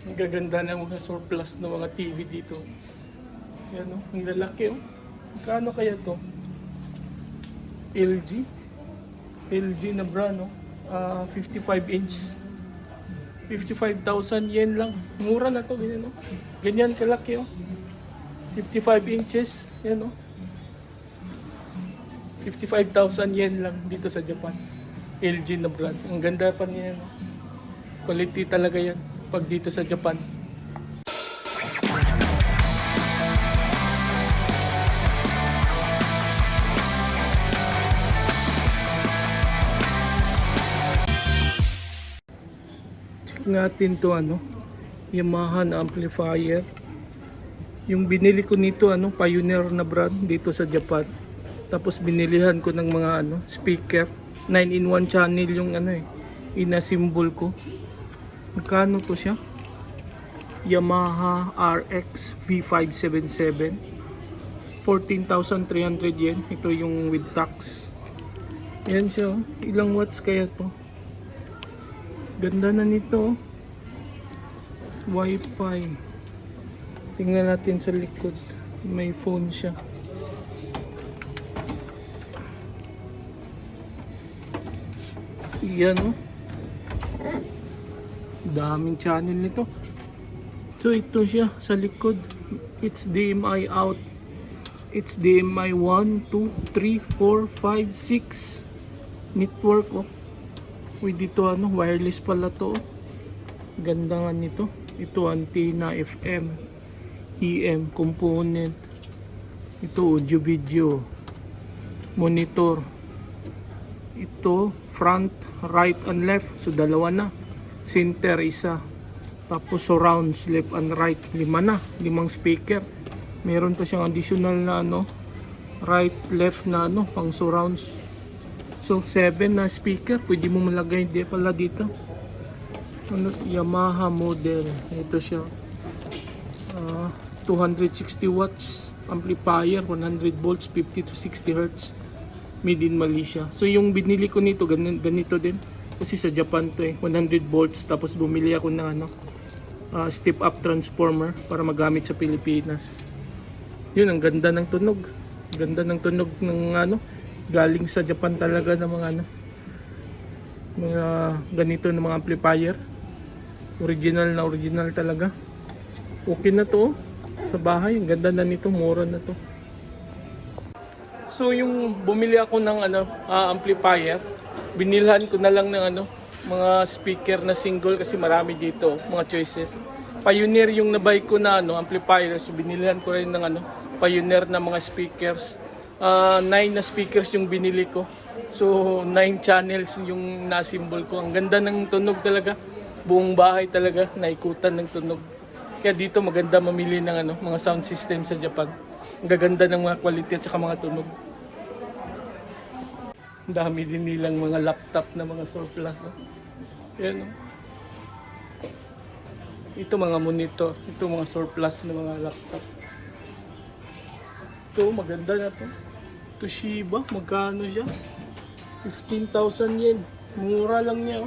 Ang gaganda ng mga surplus ng mga TV dito. Yan o, ang lalaki o. Kano kaya to? LG? LG na brand o. 55 inch. 55,000 yen lang. Mura na to, ganyan o. Ganyan kalaki o. 55 inches. Yan o. 55,000 yen lang dito sa Japan. LG na brand. Ang ganda pa niya yan o. Quality talaga yan pag dito sa Japan. Check natin to Yamaha na amplifier. Yung binili ko nito Pioneer na brand dito sa Japan. Tapos binilihan ko ng mga speaker. 9-in-1 channel yung ina-symbol ko. Magkano to siya? Yamaha RX V577, 14,300 yen. Ito yung with tax. Yan siya. Ilang watts kaya to? Ganda na nito. Wi-Fi. Tingnan natin sa likod. May phone siya. Yan daming channel nito. So ito siya sa likod. It's DMI out. It's DMI 1, 2, 3, 4, 5, 6 network with dito wireless pala to. Ganda nga nito. Ito antenna, FM, EM component. Ito audio video, monitor. Ito front, right and left, so dalawa na. Center isa. Tapos surrounds left and right, 5 na, 5 speaker. Meron pa siyang additional na right left na pang surrounds. So 7 na speaker, pwede mo malagay pala dito. Yamaha model. Ito siya. 260 watts amplifier, 100 volts, 50 to 60 hertz. Made in Malaysia. So yung binili ko nito ganito din. Kasi sa Japan to 100 volts. Tapos bumili ako ng step up transformer para magamit sa Pilipinas. Yun, ang ganda ng tunog. Ganda ng tunog ng galing sa Japan talaga ng mga mga ganito ng mga amplifier. Original talaga. Okay na to sa bahay. Ang ganda na nito, mura na to. So yung bumili ako ng amplifier, binilhan ko na lang ng mga speaker na single kasi marami dito, mga choices. Pioneer yung nabay ko na amplifier, so binilhan ko rin ng Pioneer na mga speakers. 9 na speakers yung binili ko. So 9 channels yung na-symbol ko. Ang ganda ng tunog talaga. Buong bahay talaga naikutan ng tunog. Kaya dito maganda mamili ng mga sound system sa Japan. Ang gaganda ng mga quality at saka mga tunog. Dami din nilang mga laptop na mga surplus. Yan Ito mga monitor. Ito mga surplus na mga laptop. Ito maganda na to. Toshiba. Magkano siya? 15,000 yen. Mura lang niya.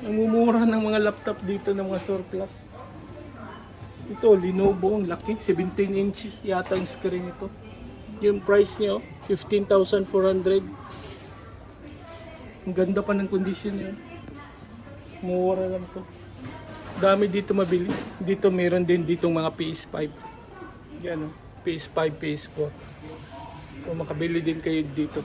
Namumura ng mga laptop dito ng mga surplus. Ito Lenovo. Ang laki. 17 inches yata ang screen ito. Yung price niya 15,400. Ang ganda pa ng condition niya. Mura lang to. Dami dito mabili. Dito meron din ditong mga PS5. Yan PS5, PS4. So makabili din kayo dito.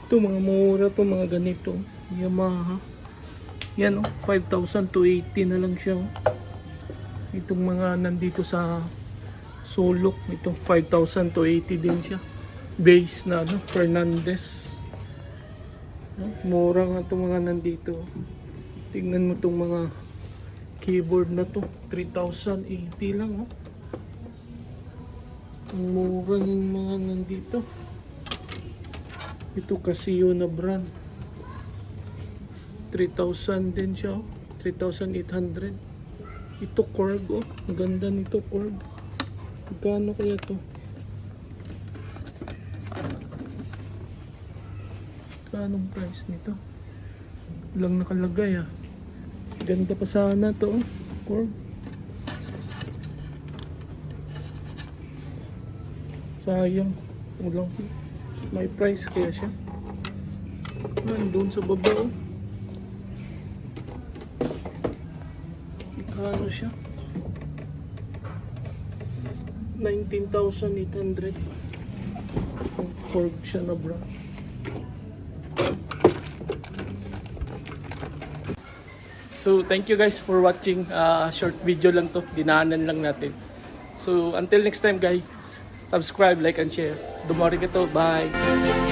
Ito mga mura to, mga ganito. Yamaha. Yan 5,000 to 80 na lang siya. Itong mga nandito sa Sulok, ito 5,000 to 80 din siya. Base na Fernandez. Mura nga itong mga nandito. Tingnan mo itong mga keyboard na to, 3,080 lang Ang mura ng mga nandito. Ito Casio na brand. 3,000 din siya 3,800. Ito Korg Ang ganda nito Korg. Magkano kaya to? Kanong price nito? lang nakalagay ah. Ganda pa sana to. Oh. Corb. Sayang. Walang may price kaya siya. Nandun sa baba oh. Ikano siya? 19,800. Corb siya na bra. So thank you guys for watching. Short video lang to. Dinaanan lang natin. So until next time guys. Subscribe, like, and share. Dumari ka to. Bye!